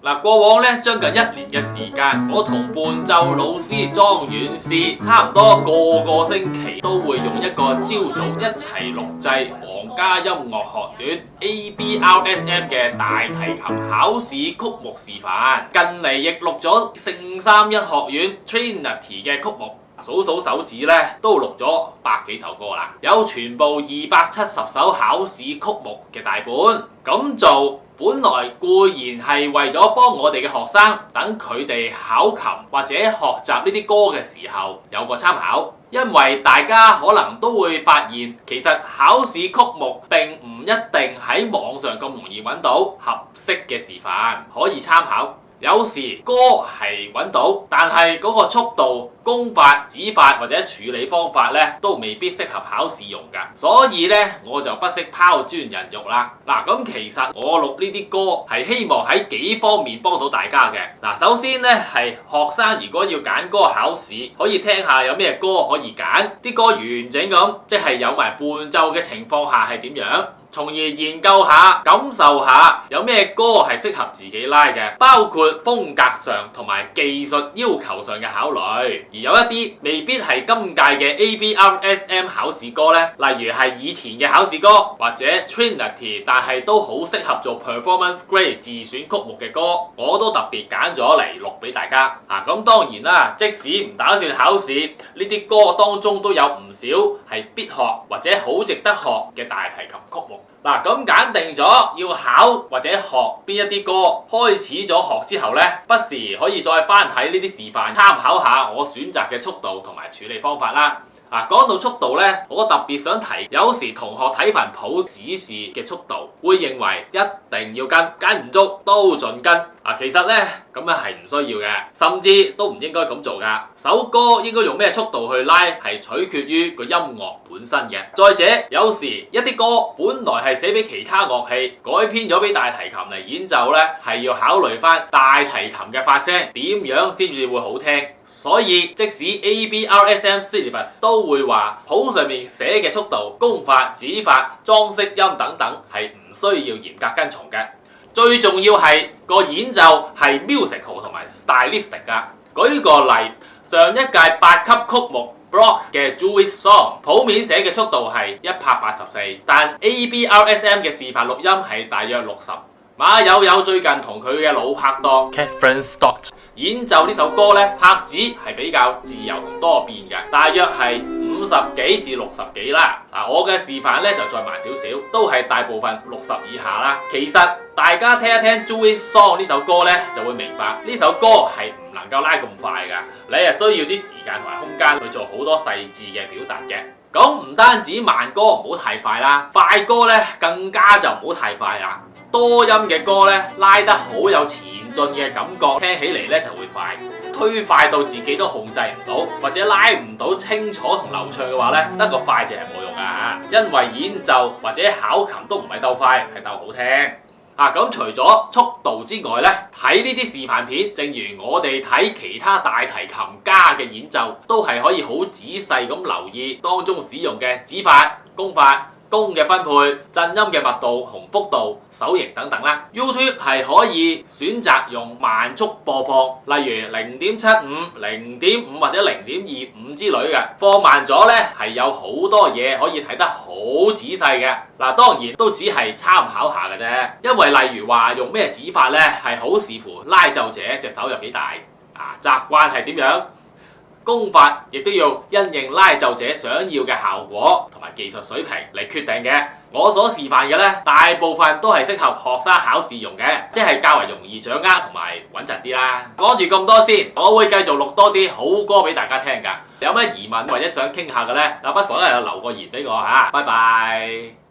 嗱，過往咧將近1年嘅時間，我同伴奏老師莊遠士差唔多個星期都會用一個朝早一齊錄製皇家音樂學院 ABRSM 嘅大提琴考試曲目示範。近嚟亦錄咗聖三一學院 Trinity 嘅曲目。數手指咧，都錄咗100幾首歌啦，有全部270首考試曲目嘅大本。咁做本來固然係為咗幫我哋嘅學生，等佢哋考琴或者學習呢啲歌嘅時候有個參考，因為大家可能都會發現，其實考試曲目並唔一定喺網上咁容易揾到合適嘅示範可以參考。有時歌係揾到，但係嗰個速度、功法、指法或者處理方法咧，都未必適合考試用㗎。所以咧，我就不惜拋磚引玉啦。嗱，咁其實我錄呢啲歌係希望喺幾方面幫到大家嘅。嗱，首先咧係學生如果要揀歌考試，可以聽下有咩歌可以揀，啲歌完整咁，即係有埋伴奏嘅情況下係點樣。從而研究下、感受下有咩歌係適合自己拉嘅，包括風格上同埋技術要求上嘅考慮。而有一啲未必係今屆嘅 ABRSM 考試歌呢，例如係以前嘅考試歌或者 Trinity， 但係都好適合做 Performance Grade 自選曲目嘅歌，我都特別揀咗嚟錄俾大家。咁當然啦，即使唔打算考試，呢啲歌當中都有唔少係必學或者好值得學嘅大提琴曲目。嗱，咁揀定咗要考或者學邊一啲歌，開始咗學之後呢，不時可以再翻睇呢啲示範，參考下我選擇嘅速度同埋處理方法啦。講到速度呢，我特別想提，有時同學睇份譜指示嘅速度，會認為一定要跟唔足都盡跟。其實呢，咁樣係唔需要嘅，甚至都唔應該咁做㗎。首歌應該用咩速度去拉，係取決於個音樂本身嘅。再者，有時一啲歌本來係寫俾其他樂器，改編咗俾大提琴嚟演奏呢，係要考慮翻大提琴嘅發聲點樣先至會好聽。所以即使 ABRSM Syllabus 都會話譜上面寫嘅速度、功法、指法、裝飾音等等係唔需要嚴格跟從嘅。最重要係個演奏係 musical 同埋 stylistic 㗎。舉個例，上一屆8級曲目 Block 嘅 Jewish Song 譜面寫嘅速度係184，但 ABRSM 嘅示範錄音係大約60。馬友最近同佢嘅老拍檔 Catherine Stott 演奏呢首歌呢，拍子係比較自由同多變嘅，大約係50幾至60幾啦。我嘅示範呢就再慢少少，都係大部分60以下啦。其實大家聽一聽 Jewish Song 呢首歌呢，就會明白呢首歌係唔能夠拉咁快㗎，你係需要啲時間同埋空間去做好多細緻嘅表達嘅。咁唔單止慢歌唔好太快啦，快歌呢更加就唔好太快啦。多音嘅歌呢，拉得好有前進嘅感覺，聽起嚟呢就會快。推快到自己都控制唔到，或者拉唔到清楚同流暢嘅話呢，得個快字係冇用㗎，因為演奏或者考琴都唔係鬥快，係鬥好聽。咁除咗速度之外呢，睇呢啲示範片，正如我哋睇其他大提琴家嘅演奏，都係可以好仔細咁留意當中使用嘅指法、功法、弓嘅分配、震音嘅密度、紅幅度、手型等等啦。YouTube 係可以選擇用慢速播放，例如0.75、0.5或者0.25之類嘅。放慢咗呢，係有好多嘢可以睇得好仔細嘅。當然都只係參考下嘅啫，因為例如話用咩指法呢，係好視乎拉奏者隻手有幾大，習慣係點樣。功法亦都要因應拉奏者想要嘅效果同埋技術水平嚟決定嘅。我所示範嘅呢，大部分都係適合學生考試用嘅，即係較為容易掌握同埋穩陣啲啦。講住咁多先，我會繼續錄多啲好歌俾大家聽㗎。有咩疑問或者想傾下嘅呢，不妨留個言俾我嚇。拜拜。